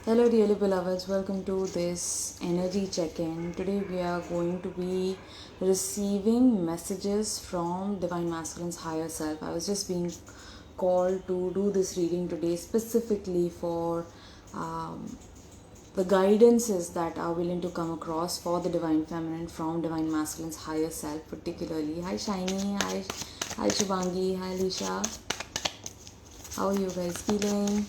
Hello dearly beloveds, welcome to this energy check-in. Today we are going to be receiving messages from Divine Masculine's higher self. I was just being called to do this reading today specifically for the guidances that are willing to come across for the Divine Feminine from Divine Masculine's higher self particularly. Hi Shiny, hi Shivangi, hi Lisha. How are you guys feeling?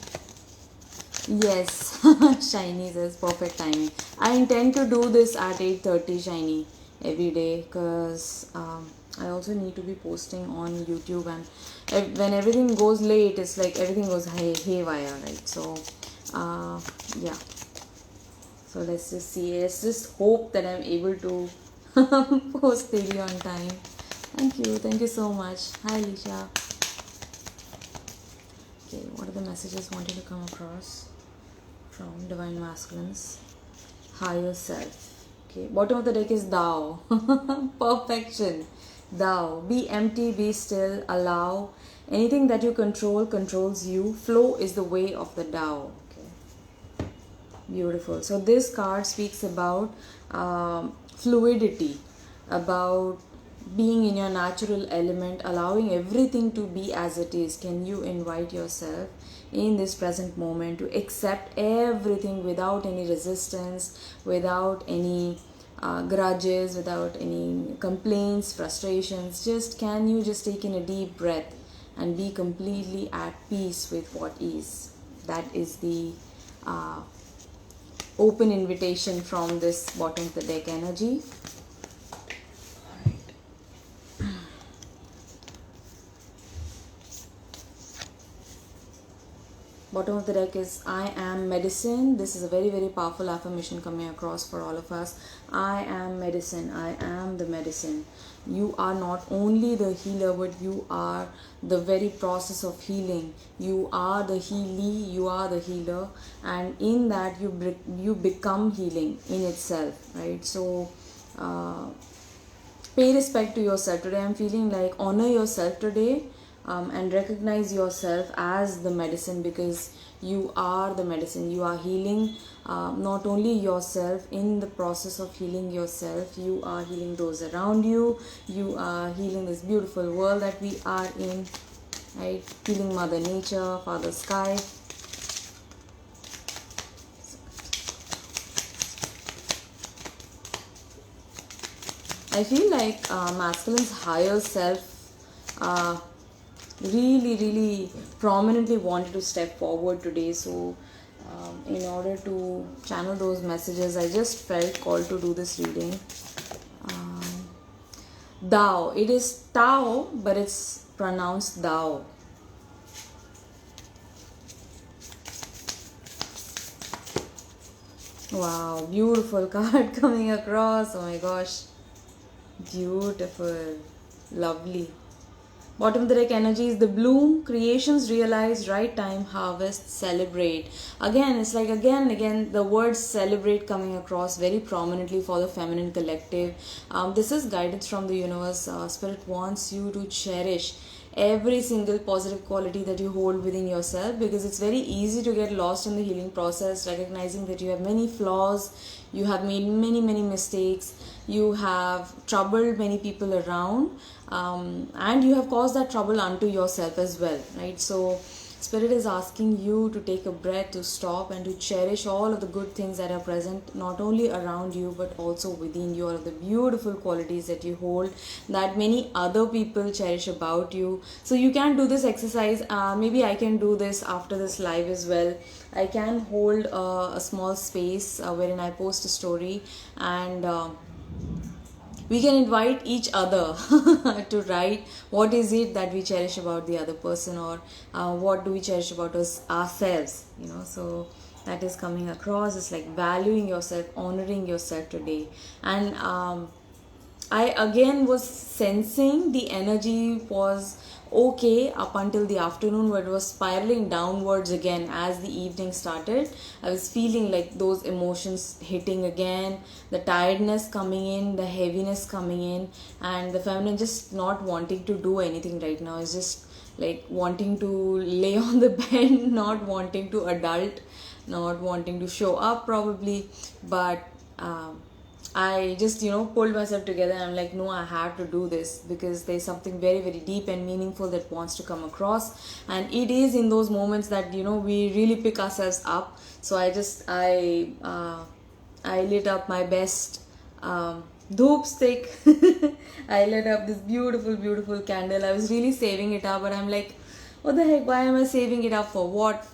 Yes, Shiny says perfect timing. I intend to do this at 8:30 Shiny every day because I also need to be posting on YouTube, and when everything goes late, it's like everything goes haywire, right? So, yeah. So let's just see. Let's just hope that I'm able to post daily on time. Thank you so much. Hi Lisha. Okay, what are the messages wanting to come across from Divine Masculine's higher self? Okay, bottom of the deck is Thou. Perfection. Thou. Be empty, be still, allow. Anything that you control controls you. Flow is the way of the Tao. Okay. Beautiful. So this card speaks about fluidity, about being in your natural element, allowing everything to be as it is. Can you invite yourself in this present moment to accept everything without any resistance, without any grudges, without any complaints, frustrations? Can you just take in a deep breath and be completely at peace with what is? That is the open invitation from this bottom of the deck energy. Bottom of the deck is I am medicine. This is a very, very powerful affirmation coming across for all of us. I am medicine. I am the medicine. You are not only the healer, but you are the very process of healing. You are the healee, you are the healer, and in that you become healing in itself, right? So pay respect to yourself today. I'm feeling like honor yourself today. And recognize yourself as the medicine, because you are the medicine. You are healing not only yourself. In the process of healing yourself, you are healing those around you. You are healing this beautiful world that we are in, right? Healing Mother Nature, Father Sky. I feel like masculine's higher self really prominently wanted to step forward today. So in order to channel those messages, I just felt called to do this reading. Thou. It is Tao, but it's pronounced Thou. Wow, beautiful card coming across. Oh my gosh. Beautiful. Lovely. Bottom of the deck energy is the bloom, creations realize, right time, harvest, celebrate. Again, it's like again and again the word celebrate coming across very prominently for the feminine collective. This is guidance from the universe. Spirit wants you to cherish every single positive quality that you hold within yourself, because it's very easy to get lost in the healing process, recognizing that you have many flaws, you have made many mistakes, you have troubled many people around, and you have caused that trouble unto yourself as well, right? So Spirit is asking you to take a breath, to stop, and to cherish all of the good things that are present, not only around you, but also within you, all of the beautiful qualities that you hold, that many other people cherish about you. So you can do this exercise. Maybe I can do this after this live as well. I can hold a small space wherein I post a story, and we can invite each other to write what is it that we cherish about the other person, or what do we cherish about ourselves, so that is coming across. It's like valuing yourself, honoring yourself today. And I again was sensing the energy was okay up until the afternoon, where it was spiraling downwards again as the evening started. I was feeling like those emotions hitting again, the tiredness coming in, the heaviness coming in, and the feminine just not wanting to do anything right now. It's just like wanting to lay on the bed, not wanting to adult, not wanting to show up probably. But I just, pulled myself together and I'm like, no, I have to do this because there's something very, very deep and meaningful that wants to come across. And it is in those moments that, we really pick ourselves up. So I lit up my best dhoop stick. I lit up this beautiful, beautiful candle. I was really saving it up, but I'm like, what the heck, why am I saving it up for? What?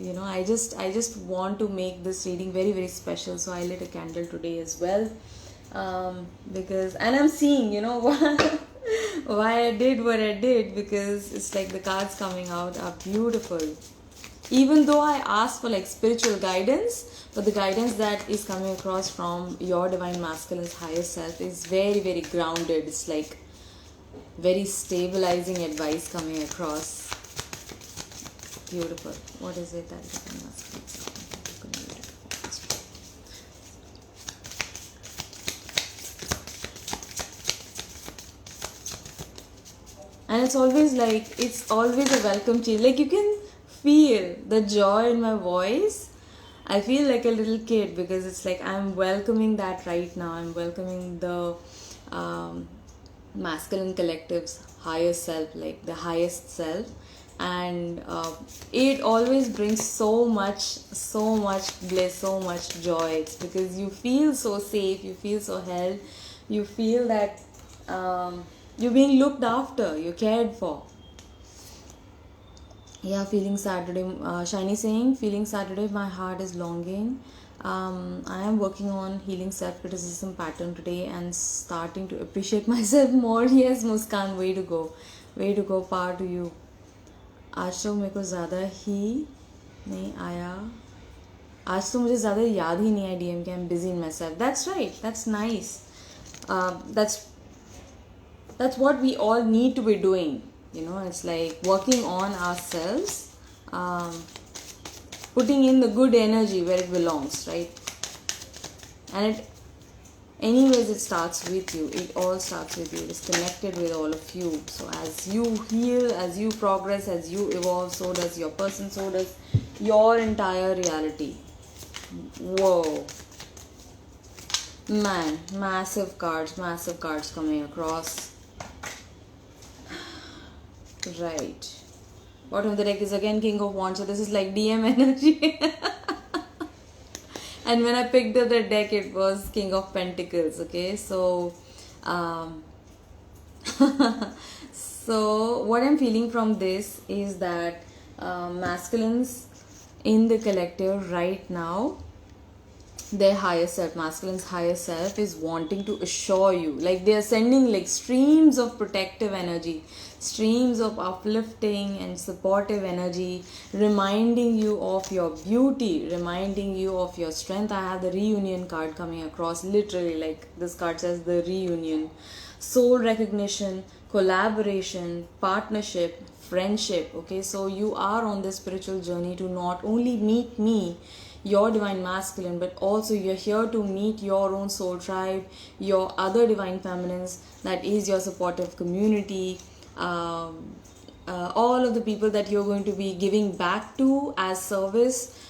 I just want to make this reading very, very special. So I lit a candle today as well. Because, and I'm seeing, why I did what I did, because it's like the cards coming out are beautiful. Even though I asked for like spiritual guidance, but the guidance that is coming across from your divine masculine's higher self is very, very grounded. It's like very stabilizing advice coming across. Beautiful. What is it that divine masculine is talking? And it's always a welcome change. Like, you can feel the joy in my voice. I feel like a little kid because it's like I'm welcoming that right now. I'm welcoming the masculine collective's higher self, like the highest self. And it always brings so much bliss, so much joy. It's because you feel so safe, you feel so held, you feel that you're being looked after, you're cared for. Yeah, feeling sad today. Shiny saying, feeling sad today, my heart is longing. I am working on healing self-criticism pattern today and starting to appreciate myself more. Yes, Muskan, way to go, power to you. आज तो मेरे को ज़्यादा ही नहीं आया, आज तो मुझे ज़्यादा याद ही नहीं आया DM के. I'm busy in myself. That's right, that's nice. That's what we all need to be doing. It's like working on ourselves, putting in the good energy where it belongs, right? And anyways, it starts with you. It all starts with you. It's connected with all of you. So as you heal, as you progress, as you evolve, so does your person, so does your entire reality. Whoa. Man, massive cards coming across. Right. Bottom of the deck is again King of Wands. So this is like DM energy. And when I picked up the deck, it was King of Pentacles. Okay, so so what I'm feeling from this is that masculines in the collective right now, their higher self, masculine's higher self, is wanting to assure you, like they are sending like streams of protective energy, streams of uplifting and supportive energy, reminding you of your beauty, reminding you of your strength. I have the reunion card coming across, literally, like this card says the reunion, soul recognition, collaboration, partnership, friendship. Okay, so you are on this spiritual journey to not only meet me, your divine masculine, but also you're here to meet your own soul tribe, your other divine feminines, that is your supportive community, all of the people that you're going to be giving back to as service.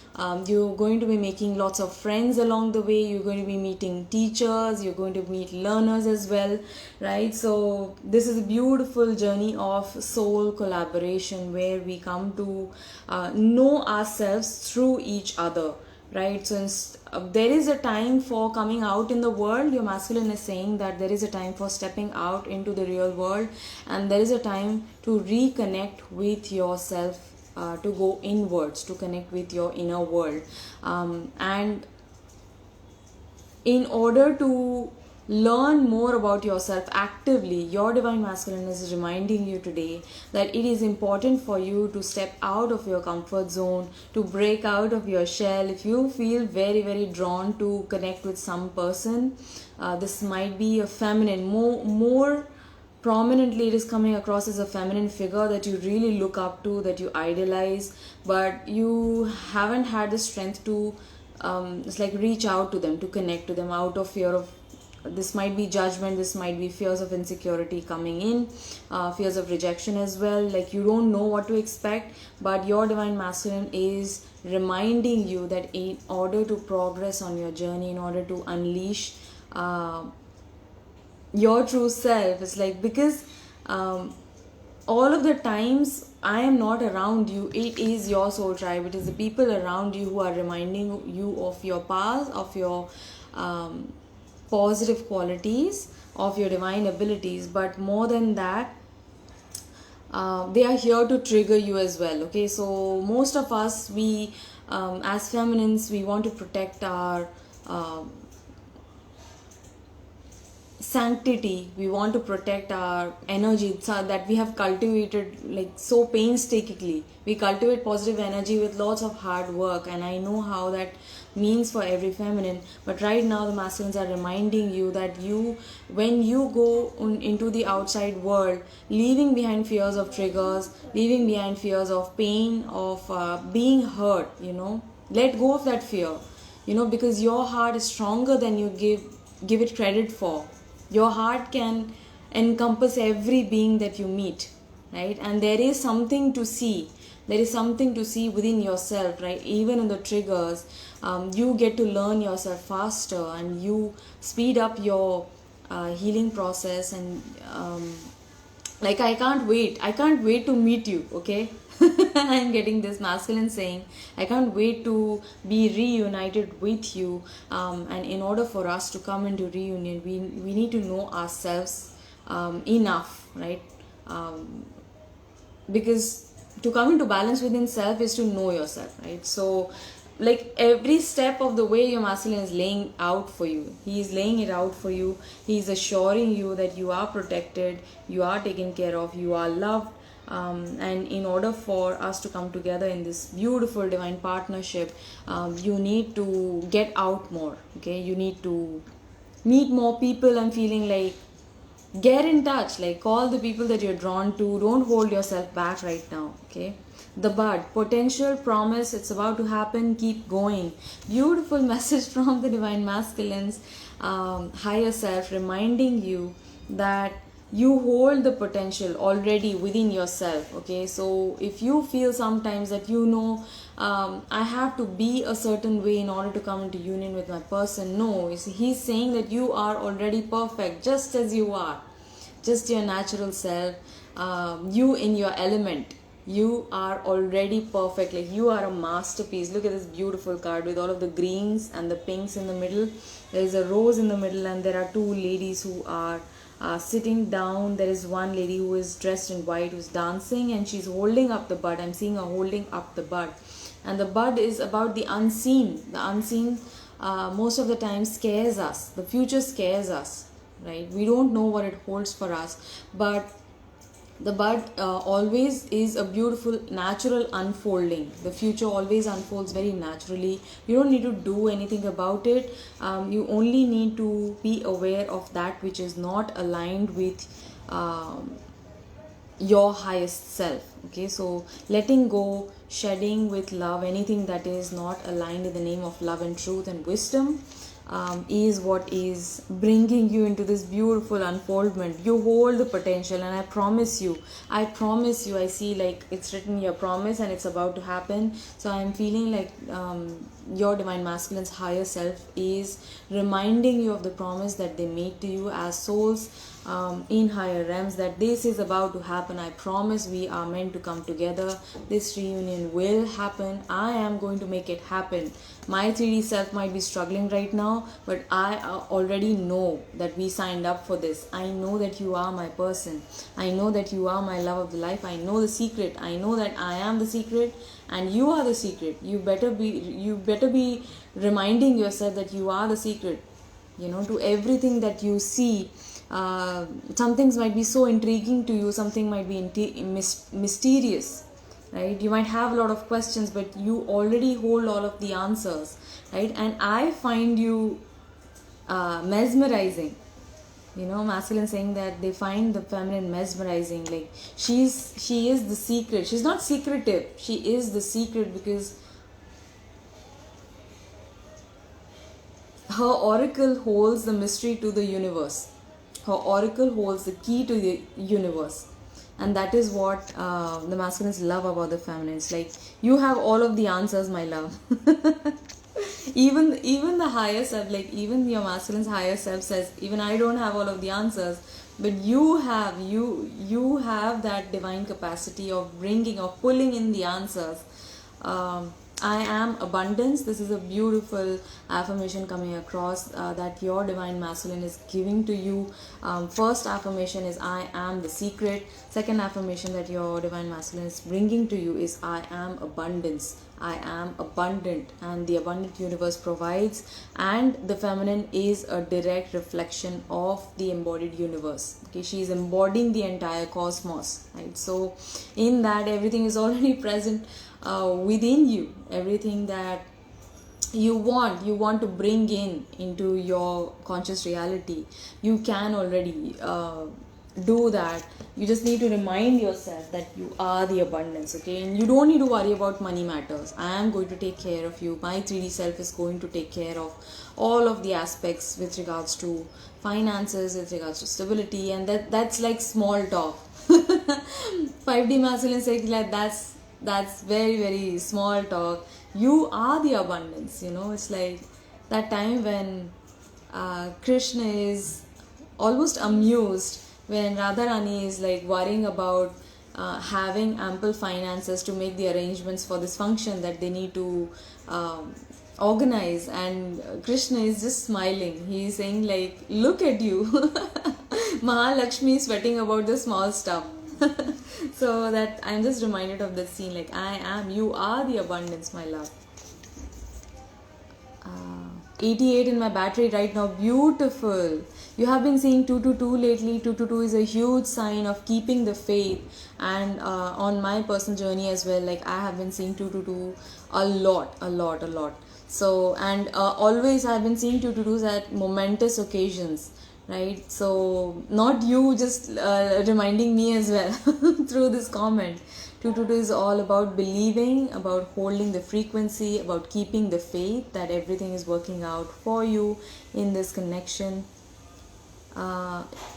You're going to be making lots of friends along the way. You're going to be meeting teachers, you're going to meet learners as well, right? So this is a beautiful journey of soul collaboration where we come to know ourselves through each other, right? So there is a time for coming out in the world. Your masculine is saying that there is a time for stepping out into the real world, and there is a time to reconnect with yourself, to go inwards, to connect with your inner world. And in order to learn more about yourself actively, your divine masculine is reminding you today that it is important for you to step out of your comfort zone, to break out of your shell. If you feel very, very drawn to connect with some person, this might be a feminine, more prominently it is coming across as a feminine figure that you really look up to, that you idolize, but you haven't had the strength to it's like reach out to them, to connect to them, out of fear of this might be judgment, this might be fears of insecurity coming in, fears of rejection as well, like you don't know what to expect. But your divine masculine is reminding you that in order to progress on your journey, in order to unleash your true self, it's like, because all of the times I am not around you, it is your soul tribe, it is the people around you who are reminding you of your past, of your positive qualities, of your divine abilities. But more than that, they are here to trigger you as well. Okay, so most of us, we as feminines, we want to protect our sanctity, we want to protect our energy that we have cultivated like so painstakingly. We cultivate positive energy with lots of hard work, and I know how that means for every feminine. But right now the masculines are reminding you that when you go into the outside world, leaving behind fears of triggers, leaving behind fears of pain, of being hurt, let go of that fear, because your heart is stronger than you give it credit for. Your heart can encompass every being that you meet, right? And there is something to see. There is something to see within yourself, right? Even in the triggers, you get to learn yourself faster, and you speed up your healing process. And like, I can't wait to meet you. Okay, I'm getting this masculine saying, I can't wait to be reunited with you. And in order for us to come into reunion, we need to know ourselves enough, right? Because to come into balance within self is to know yourself, right? So like every step of the way, your masculine is laying out for you. He is laying it out for you. He is assuring you that you are protected, you are taken care of, you are loved. And in order for us to come together in this beautiful divine partnership, you need to get out more. Okay, you need to meet more people. I'm feeling like, get in touch, like call the people that you're drawn to. Don't hold yourself back right now. Okay, the bud, potential, promise, it's about to happen, keep going. Beautiful message from the divine masculines, higher self, reminding you that you hold the potential already within yourself. Okay, so if you feel sometimes that I have to be a certain way in order to come into union with my person, no, he's saying that you are already perfect just as you are, just your natural self, you in your element. You are already perfect, like you are a masterpiece. Look at this beautiful card with all of the greens and the pinks in the middle. There is a rose in the middle, and there are two ladies who are sitting down. There is one lady who is dressed in white, who's dancing, and she's holding up the bud. I'm seeing her holding up the bud, and the bud is about the unseen. The unseen most of the time scares us. The future scares us, right? We don't know what it holds for us, but the bud always is a beautiful natural unfolding. The future always unfolds very naturally. You don't need to do anything about it. You only need to be aware of that which is not aligned with your highest self. Okay, so letting go, shedding with love anything that is not aligned in the name of love and truth and wisdom, is what is bringing you into this beautiful unfoldment. You hold the potential, and I promise you, I see, like it's written here, promise, and it's about to happen. So I'm feeling like your divine masculine's higher self is reminding you of the promise that they made to you as souls in higher realms, that this is about to happen. I promise we are meant to come together. This reunion will happen. I am going to make it happen. My 3D self might be struggling right now, but I already know that we signed up for this. I know that you are my person. I know that you are my love of the life. I know the secret. I know that I am the secret and you are the secret. You better be reminding yourself that you are the secret. To everything that you see. Some things might be so intriguing to you, something might be mysterious, right? You might have a lot of questions, but you already hold all of the answers, right? And I find you mesmerizing. Masculine saying that they find the feminine mesmerizing. Like she is the secret. She's not secretive, she is the secret, because her oracle holds the mystery to the universe. Her oracle holds the key to the universe. And that is what the masculines love about the feminine. It's like, you have all of the answers, my love. Even the higher self, like even your masculine's higher self says, even I don't have all of the answers, but you have that divine capacity of bringing, of pulling in the answers. I am abundance. This is a beautiful affirmation coming across that your divine masculine is giving to you. First affirmation is I am the secret. Second affirmation that your divine masculine is bringing to you is I am abundance. I am abundant, and the abundant universe provides, and the feminine is a direct reflection of the embodied universe. Okay, she is embodying the entire cosmos, right? So in that, everything is already present within you. Everything that you want to bring into your conscious reality, you can already do that. You just need to remind yourself that you are the abundance, okay? And you don't need to worry about money matters. I am going to take care of you. My 3D self is going to take care of all of the aspects with regards to finances, with regards to stability, and that's like small talk. 5D masculine says like that's very, very small talk. You are the abundance, it's like that time when Krishna is almost amused when Radharani is like worrying about having ample finances to make the arrangements for this function that they need to organize, and Krishna is just smiling. He is saying like, look at you. Mahalakshmi is sweating about the small stuff. So that I'm just reminded of that scene, like you are the abundance, my love. 88 in my battery right now. Beautiful. You have been seeing 222 lately. 222 is a huge sign of keeping the faith, and on my personal journey as well, like I have been seeing 222 a lot. So, and always I've been seeing 222s at momentous occasions, right? So not you, just reminding me as well through this comment. 222 is all about believing, about holding the frequency, about keeping the faith that everything is working out for you in this connection.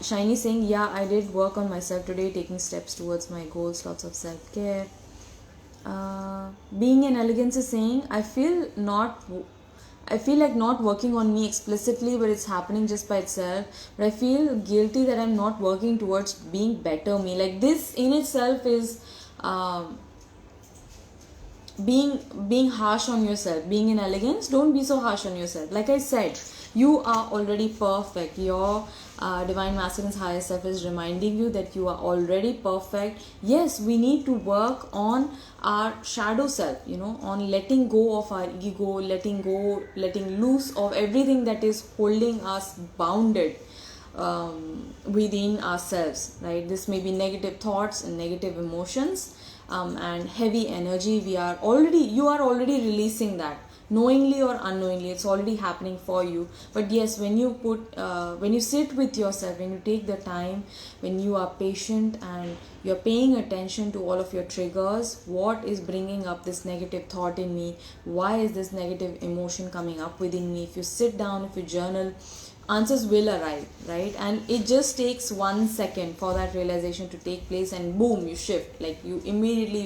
Shiny saying, yeah, I did work on myself today, taking steps towards my goals, lots of self-care. Being in elegance is saying, I feel like not working on me explicitly, but it's happening just by itself. But I feel guilty that I'm not working towards being better me. Like this in itself is being harsh on yourself. Being in elegance, don't be so harsh on yourself. Like I said, you are already perfect. Your divine masculine's higher self is reminding you that you are already perfect. Yes, we need to work on our shadow self, on letting go of our ego, letting loose of everything that is holding us bounded within ourselves, right? This may be negative thoughts and negative emotions and heavy energy. You are already releasing that, knowingly or unknowingly. It's already happening for you. But yes, when you sit with yourself, when you take the time, when you are patient and you're paying attention to all of your triggers, what is bringing up this negative thought in me, why is this negative emotion coming up within me, if you sit down, if you journal, answers will arrive, right? And it just takes 1 second for that realization to take place, and boom, you shift. Like you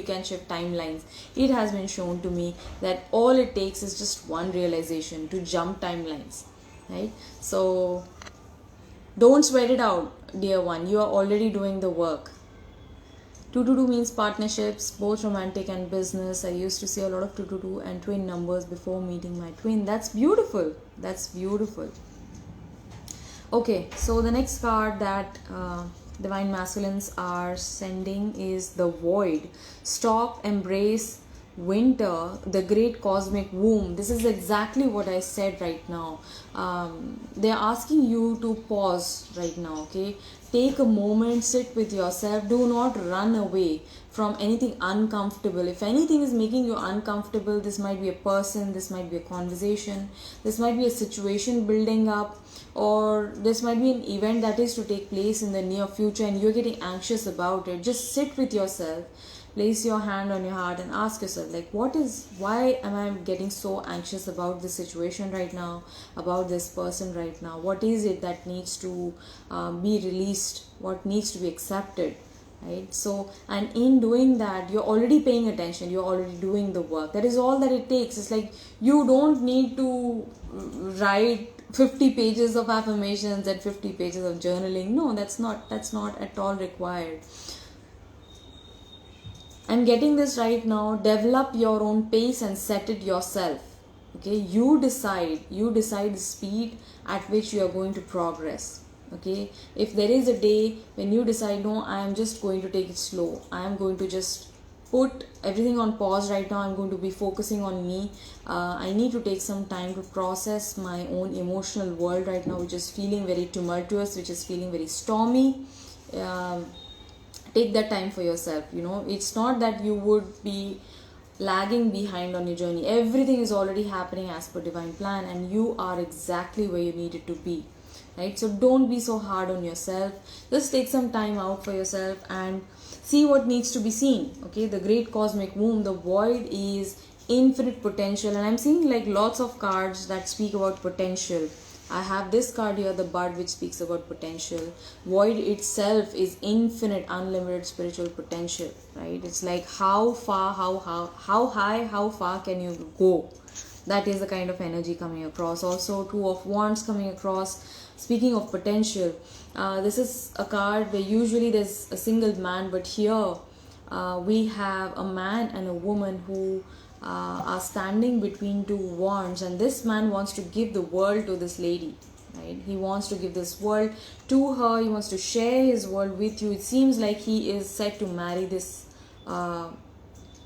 can shift timelines. It has been shown to me that all it takes is just one realization to jump timelines, right? So don't sweat it out, dear one. You are already doing the work. 222 means partnerships, both romantic and business. I used to see a lot of 222 and twin numbers before meeting my twin. That's beautiful. Okay, so the next card that divine masculines are sending is the void. Stop, embrace winter, the great cosmic womb. This is exactly what I said right now. They're asking you to pause right now, okay? Take a moment, sit with yourself. Do not run away from anything uncomfortable. If anything is making you uncomfortable, this might be a person, this might be a conversation, this might be a situation building up, or this might be an event that is to take place in the near future and you're getting anxious about it. Just sit with yourself. place your hand on your heart and ask yourself, like, why am I getting so anxious about this situation right now, about this person right now? What is it that needs to be released? What needs to be accepted? Right? So, and in doing that, you're already paying attention, you're already doing the work. That is all that it takes. It's like, you don't need to write 50 pages of affirmations and 50 pages of journaling. No, that's not at all required. I'm getting this right now. Develop your own pace and set it yourself. Okay, you decide the speed at which you are going to progress. Okay, if there is a day when you decide, no, I am just going to take it slow, I am going to just put everything on pause right now, I'm going to be focusing on me, I need to take some time to process my own emotional world right now, which is feeling very tumultuous, which is feeling very stormy. Take that time for yourself. It's not that you would be lagging behind on your journey. Everything is already happening as per divine plan, and you are exactly where you needed to be. Right? So don't be so hard on yourself. Just take some time out for yourself and see what needs to be seen. Okay, the great cosmic womb, the void is infinite potential, and I'm seeing like lots of cards that speak about potential. I have this card here, the bud, which speaks about potential. Void itself is infinite, unlimited spiritual potential, right? It's like how far, how high, how far can you go? That is the kind of energy coming across. Also, Two of Wands coming across. Speaking of potential, this is a card where usually there's a single man, but here we have a man and a woman who are standing between two wands, and this man wants to give the world to this lady. Right? He wants to give this world to her. He wants to share his world with you. It seems like he is set to marry this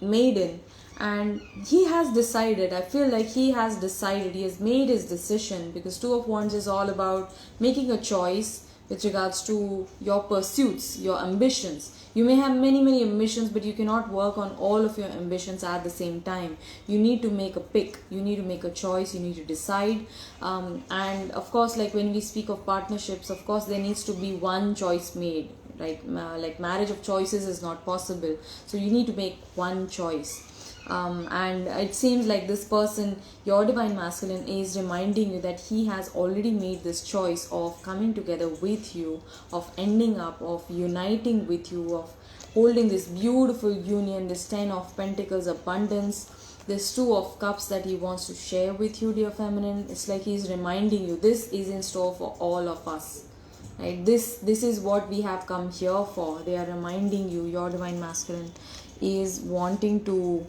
maiden, and he has decided. I feel like he has decided, he has made his decision, because Two of Wands is all about making a choice with regards to your pursuits, your ambitions. You may have many ambitions, but you cannot work on all of your ambitions at the same time. You need to make a pick, you need to make a choice, you need to decide. And of course, like when we speak of partnerships, of course there needs to be one choice made, right? Like marriage of choices is not possible, so you need to make one choice. And it seems like this person, your divine masculine, is reminding you that he has already made this choice of coming together with you, of ending up, of uniting with you, of holding this beautiful union, this 10 of Pentacles abundance, this 2 of Cups that he wants to share with you, dear feminine. It's like he's reminding you this is in store for all of us. Right? This is what we have come here for. They are reminding you, your divine masculine is wanting to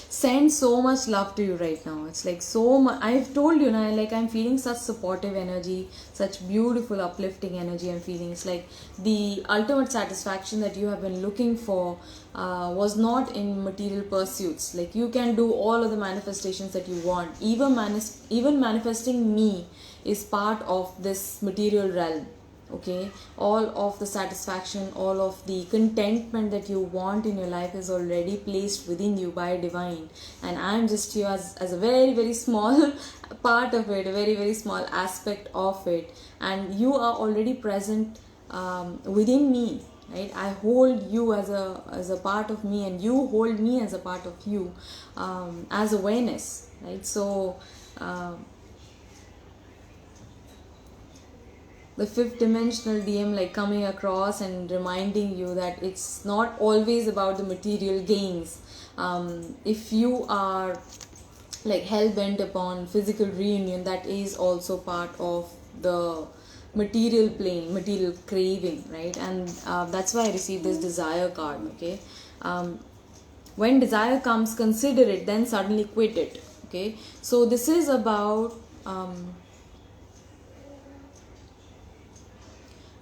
send so much love to you right now. It's like so much. I've told you now, like I'm feeling such supportive energy, such beautiful uplifting energy I'm feeling. It's like the ultimate satisfaction that you have been looking for was not in material pursuits. Like you can do all of the manifestations that you want. Even manifesting me is part of this material realm. Okay, all of the satisfaction, all of the contentment that you want in your life is already placed within you by divine, and I'm just here as a very small part of it, a very small aspect of it, and you are already present within me. Right? I hold you as a part of me, and you hold me as a part of you, as awareness. Right? So the fifth dimensional DM like coming across and reminding you that it's not always about the material gains. If you are like hell-bent upon physical reunion, that is also part of the material plane, material craving, right? And that's why I received this desire card. Okay, when desire comes, consider it, then suddenly quit it. Okay, so this is about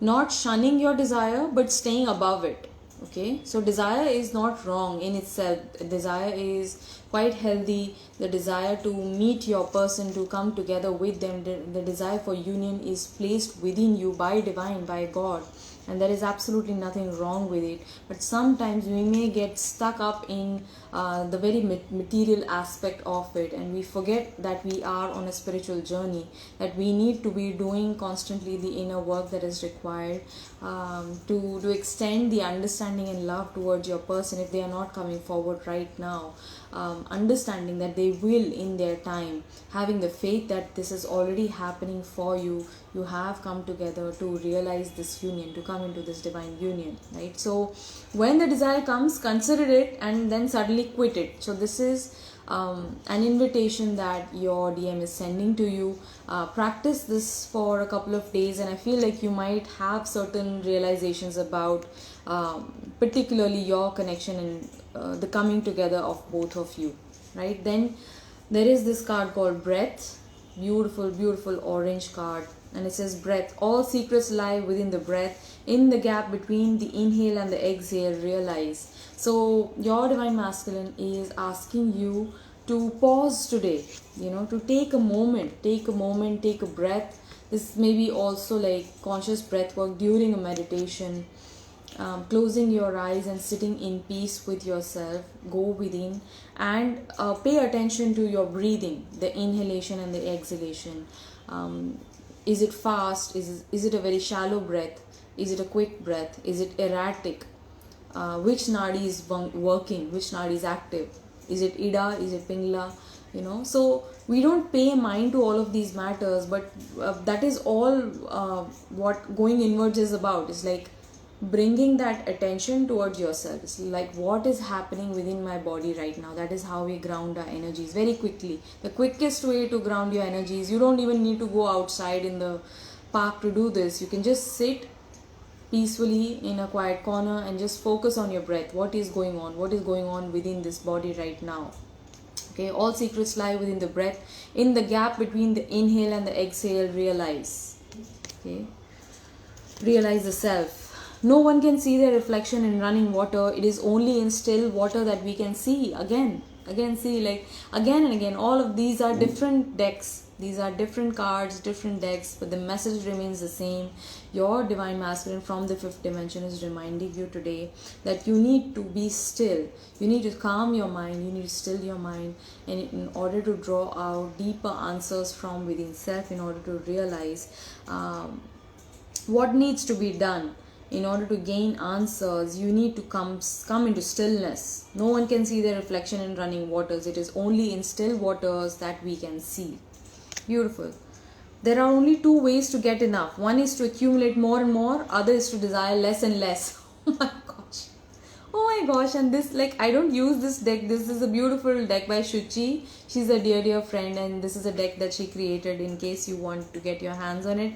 not shunning your desire but staying above it. Okay, so desire is not wrong in itself. Desire is quite healthy. The desire to meet your person, to come together with them, the desire for union is placed within you by divine, by God. and there is absolutely nothing wrong with it. But sometimes we may get stuck up in the very material aspect of it, and we forget that we are on a spiritual journey, that we need to be doing constantly the inner work that is required to extend the understanding and love towards your person if they are not coming forward right now. Understanding that they will in their time, having the faith that this is already happening for you. You have come together to realize this union, to come into this divine union, right? So when the desire comes, consider it and then suddenly quit it. So this is an invitation that your DM is sending to you. Practice this for a couple of days, and I feel like you might have certain realizations about particularly your connection and the coming together of both of you, right? Then there is this card called Breath. Beautiful, beautiful orange card, and it says breath. All secrets lie within the breath. In the gap between the inhale and the exhale, realize. So your divine masculine is asking you to pause today, to take a moment, take a breath. This may be also like conscious breath work during a meditation. Closing your eyes and sitting in peace with yourself. Go within and pay attention to your breathing, the inhalation and the exhalation. Is it fast? Is it a very shallow breath? Is it a quick breath? Is it erratic? Which nadi is working? Which nadi is active? Is it Ida? Is it Pingla? So we don't pay mind to all of these matters, but that is all what going inwards is about. It's like bringing that attention towards yourself. It's like, what is happening within my body right now? That is how we ground our energies very quickly. The quickest way to ground your energies, you don't even need to go outside in the park to do this. You can just sit peacefully in a quiet corner and just focus on your breath. What is going on within this body right now? Okay, all secrets lie within the breath. In the gap between the inhale and the exhale, realize. Okay, realize the self. No one can see their reflection in running water. It is only in still water that we can see. Again, see, like again and again. All of these are different decks. These are different cards, different decks, but the message remains the same. Your divine masculine from the fifth dimension is reminding you today that you need to be still. You need to calm your mind. You need to still your mind, and in order to draw out deeper answers from within self, in order to realize what needs to be done. In order to gain answers, you need to come into stillness. No one can see their reflection in running waters. It is only in still waters that we can see. Beautiful. There are only two ways to get enough. One is to accumulate more and more. Other is to desire less and less. Oh my gosh. And this, like, I don't use this deck. This is a beautiful deck by Shuchi. She's a dear friend, and this is a deck that she created in case you want to get your hands on it.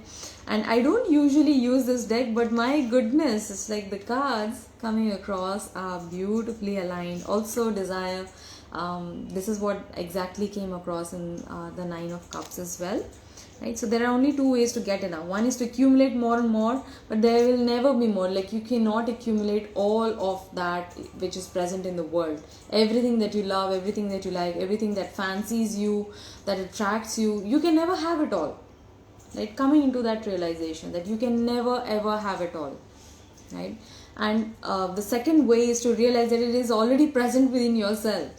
And I don't usually use this deck, but my goodness, it's like the cards coming across are beautifully aligned. Also desire. This is what exactly came across in the Nine of Cups as well. Right? So there are only two ways to get enough. One is to accumulate more and more, but there will never be more. Like, you cannot accumulate all of that which is present in the world. Everything that you love, everything that you like, everything that fancies you, that attracts you, you can never have it all. Right? Coming into that realization that you can never ever have it all. Right? And the second way is to realize that it is already present within yourself.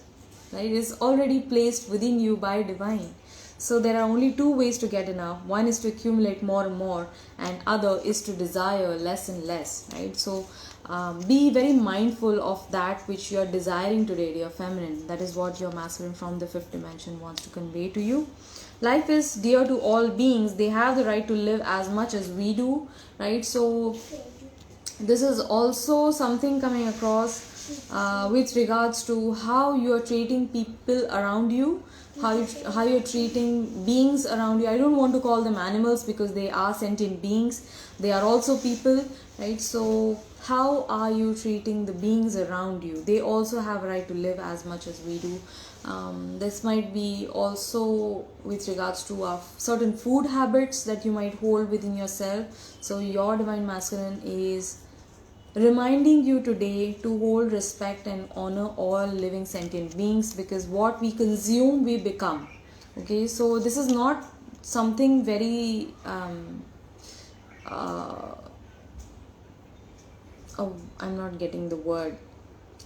Right? It is already placed within you by divine. So there are only two ways to get enough. One is to accumulate more and more, and other is to desire less and less. Right? So be very mindful of that which you are desiring today, dear feminine. That is what your masculine from the fifth dimension wants to convey to you. Life is dear to all beings. They have the right to live as much as we do. Right? So this is also something coming across with regards to how you are treating people around you, how you're treating beings around you. I don't want to call them animals because they are sentient beings. They are also people, right? So how are you treating the beings around you? They also have a right to live as much as we do. This might be also with regards to certain food habits that you might hold within yourself. So your divine masculine is reminding you today to hold respect and honor all living sentient beings, because what we consume we become. Okay, so this is not something very I'm not getting the word.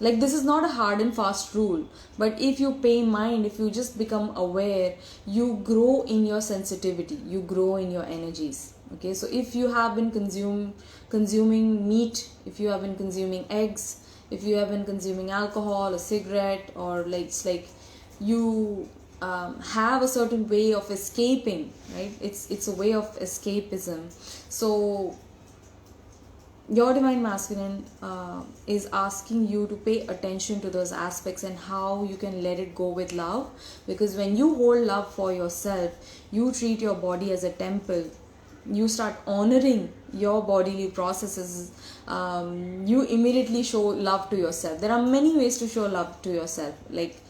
Like, this is not a hard and fast rule, but if you pay mind, if you just become aware, you grow in your sensitivity, you grow in your energies. Okay, so if you have been consuming meat, if you have been consuming eggs, if you have been consuming alcohol or cigarette, or like, it's like you have a certain way of escaping, right? It's a way of escapism. So your divine masculine is asking you to pay attention to those aspects and how you can let it go with love, because when you hold love for yourself, you treat your body as a temple, you start honoring your bodily processes, you immediately show love to yourself. There are many ways to show love to yourself, like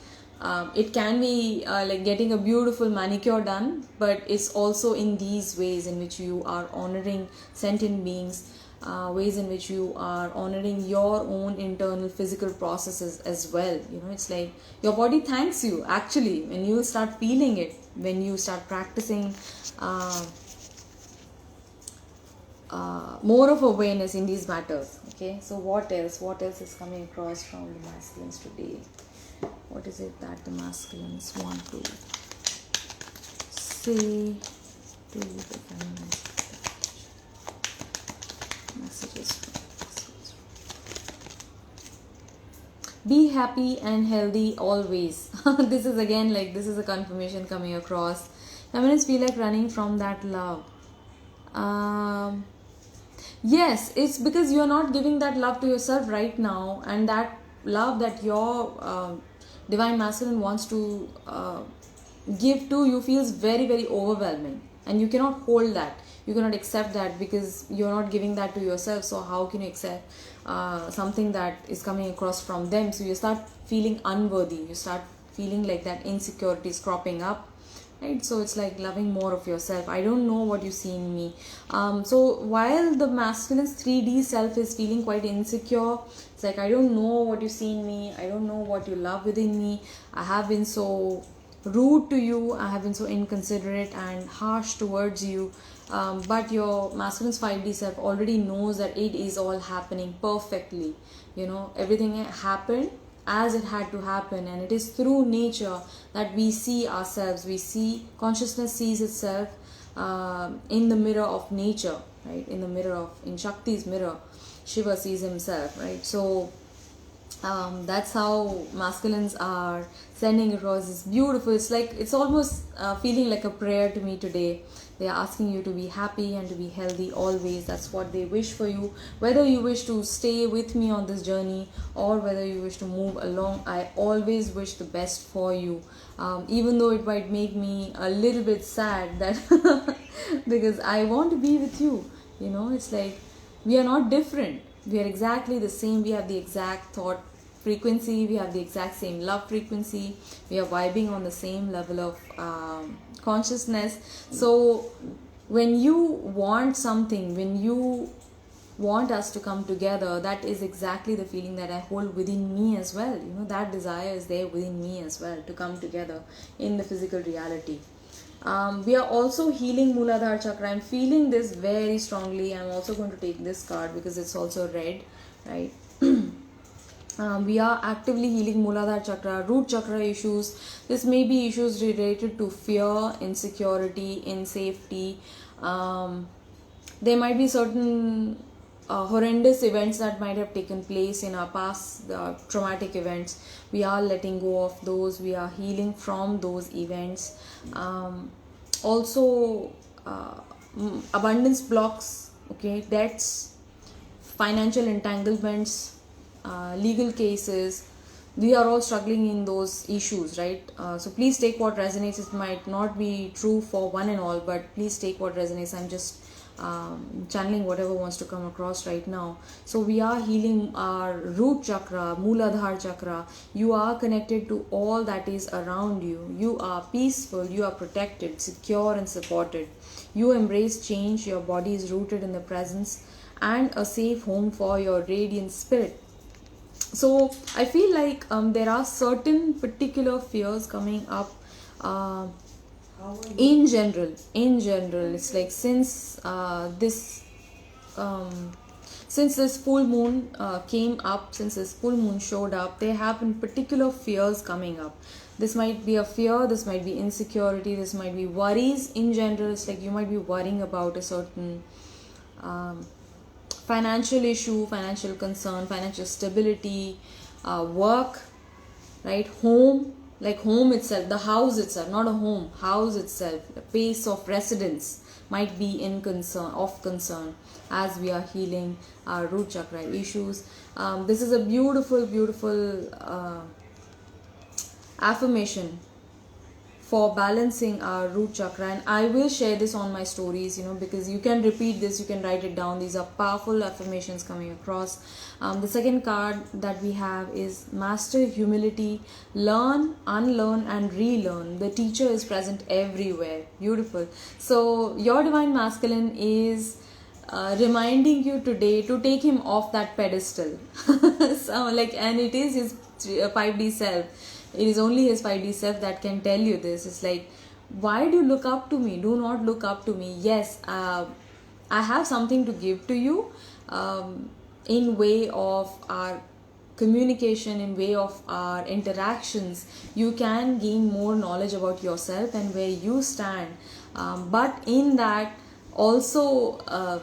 it can be like getting a beautiful manicure done, but it's also in these ways in which you are honoring sentient beings, ways in which you are honoring your own internal physical processes as well. It's like your body thanks you actually when you start feeling it, when you start practicing more of awareness in these matters. Okay, so what else is coming across from the masculines today? What is it that the masculines want to say to the feminine? Messages from masculines. Be happy and healthy always. This is again, like, this is a confirmation coming across. Feminists feel like running from that love. Yes, it's because you are not giving that love to yourself right now, and that love that your divine masculine wants to give to you feels very, very overwhelming, and you cannot hold that, you cannot accept that, because you're not giving that to yourself. So how can you accept something that is coming across from them? So you start feeling unworthy, you start feeling like that insecurity is cropping up, right? So it's like loving more of yourself. I don't know what you see in me. So while the masculine's 3D self is feeling quite insecure, it's like, I don't know what you see in me, I don't know what you love within me, I have been so rude to you, I have been so inconsiderate and harsh towards you, but your masculine's 5D self already knows that it is all happening perfectly. Everything happened as it had to happen, and it is through nature that we see ourselves, consciousness sees itself in the mirror of nature, right? In Shakti's mirror, Shiva sees himself, right? So that's how masculines are sending across this beautiful, it's almost feeling like a prayer to me today. They are asking you to be happy and to be healthy always. That's what they wish for you. Whether you wish to stay with me on this journey or whether you wish to move along, I always wish the best for you. Even though it might make me a little bit sad that because I want to be with you. It's like we are not different. We are exactly the same. We have the exact thought frequency, we have the exact same love frequency, we are vibing on the same level of consciousness. So when you want something, when you want us to come together, that is exactly the feeling that I hold within me as well. That desire is there within me as well, to come together in the physical reality. We are also healing Mooladhara chakra. I'm feeling this very strongly. I'm also going to take this card because it's also red, right? We are actively healing Mooladhara chakra, root chakra issues. This may be issues related to fear, insecurity, insafety. There might be certain horrendous events that might have taken place in our past, traumatic events. We are letting go of those. We are healing from those events. Also, abundance blocks, okay, debts, financial entanglements, legal cases. We are all struggling in those issues, right? So please take what resonates. It might not be true for one and all, but please take what resonates. I'm just channeling whatever wants to come across right now. So we are healing our root chakra, Mooladhara chakra. You are connected to all that is around you. You are peaceful, you are protected, secure and supported. You embrace change. Your body is rooted in the presence and a safe home for your radiant spirit. So I feel like there are certain particular fears coming up in general. It's like since this since this full moon came up, since this full moon showed up, there have been particular fears coming up. This might be a fear, this might be insecurity, this might be worries in general. It's like you might be worrying about a certain financial issue, financial concern, financial stability, work, right? Home, like home itself, the house itself, not a home, house itself, the place of residence might be in concern, of concern, as we are healing our root chakra issues. This is a beautiful, beautiful affirmation for balancing our root chakra, and I will share this on my stories, because you can repeat this, you can write it down. These are powerful affirmations coming across. The second card that we have is Master Humility. Learn, unlearn and relearn. The teacher is present everywhere. Beautiful. So your divine masculine is reminding you today to take him off that pedestal. And it is his 5D self. It is only his 5D self that can tell you this. It's like, why do you look up to me? Do not look up to me. Yes, I have something to give to you, in way of our communication, in way of our interactions. You can gain more knowledge about yourself and where you stand. But in that, also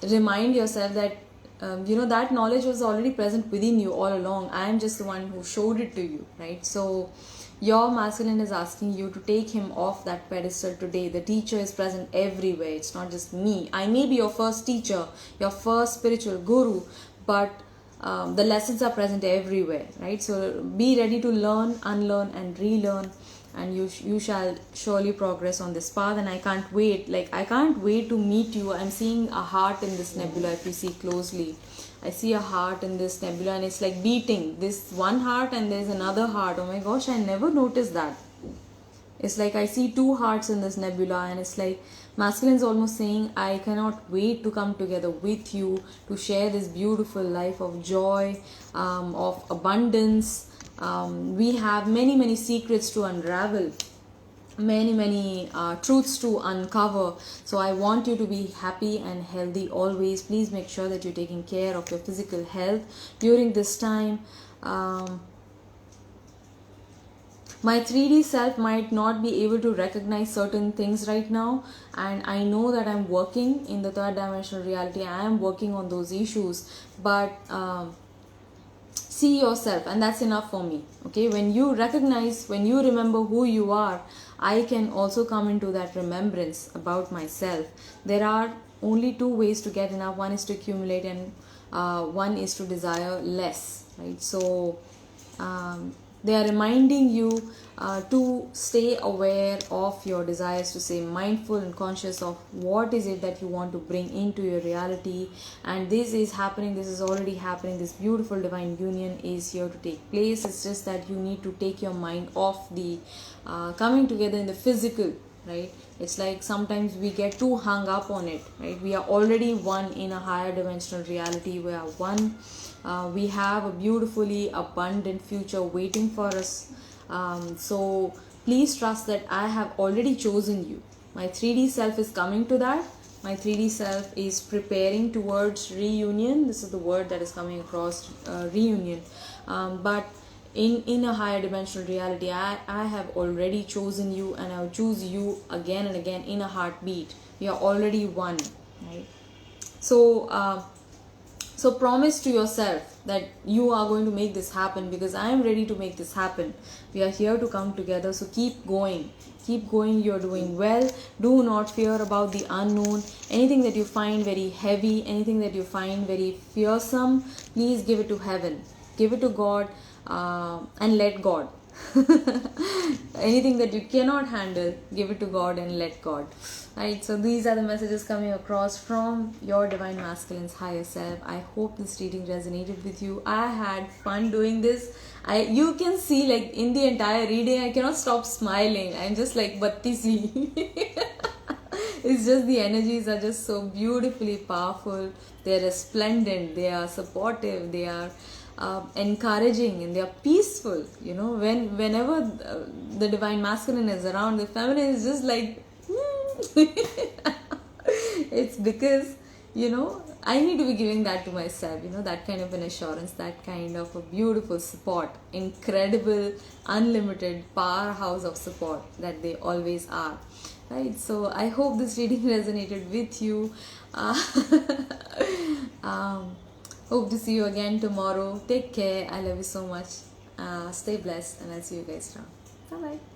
remind yourself that that knowledge was already present within you all along. I am just the one who showed it to you, right? So your masculine is asking you to take him off that pedestal today. The teacher is present everywhere. It's not just me. I may be your first teacher, your first spiritual guru, but the lessons are present everywhere, right? So be ready to learn, unlearn and relearn, and you shall surely progress on this path. And I can't wait to meet you. I'm seeing a heart in this nebula. If you see closely, I see a heart in this nebula, and it's like beating. This one heart and there's another heart. Oh my gosh, I never noticed that. It's like I see two hearts in this nebula, and it's like masculine is almost saying, I cannot wait to come together with you to share this beautiful life of joy, of abundance. We have many secrets to unravel, many truths to uncover. So I want you to be happy and healthy always. Please make sure that you're taking care of your physical health during this time. My 3D self might not be able to recognize certain things right now, and I know that I'm working in the third dimensional reality. I am working on those issues, but see yourself, and that's enough for me. Okay, when you recognize, when you remember who you are, I can also come into that remembrance about myself. There are only two ways to get enough. One is to accumulate, and one is to desire less, right? So they are reminding you to stay aware of your desires, to stay mindful and conscious of what is it that you want to bring into your reality. And this is happening, this is already happening. This beautiful divine union is here to take place. It's just that you need to take your mind off the coming together in the physical, right? It's like sometimes we get too hung up on it, right? We are already one in a higher dimensional reality. We are one. We have a beautifully abundant future waiting for us. So please trust that I have already chosen you. My 3D self is coming to that. My 3D self is preparing towards reunion. This is the word that is coming across, reunion. But in a higher dimensional reality, I have already chosen you, and I'll choose you again and again in a heartbeat. We are already one, right? So promise to yourself that you are going to make this happen, because I am ready to make this happen. We are here to come together. So keep going. Keep going. You're doing well. Do not fear about the unknown. Anything that you find very heavy, anything that you find very fearsome, please give it to heaven. Give it to God, and let God. Anything that you cannot handle, give it to God and let God. Right, so these are the messages coming across from your divine masculine's higher self. I hope this reading resonated with you. I had fun doing this. You can see, like, in the entire reading, I cannot stop smiling. I'm just like batti si. It's just the energies are just so beautifully powerful. They are resplendent. They are supportive. They are encouraging, and they are peaceful. Whenever the divine masculine is around, the feminine is just like it's because I need to be giving that to myself, that kind of an assurance, that kind of a beautiful support, incredible, unlimited powerhouse of support that they always are. Right? So I hope this reading resonated with you. Uh, um, hope to see you again tomorrow. Take care. I love you so much. Stay blessed, and I'll see you guys around. Bye bye.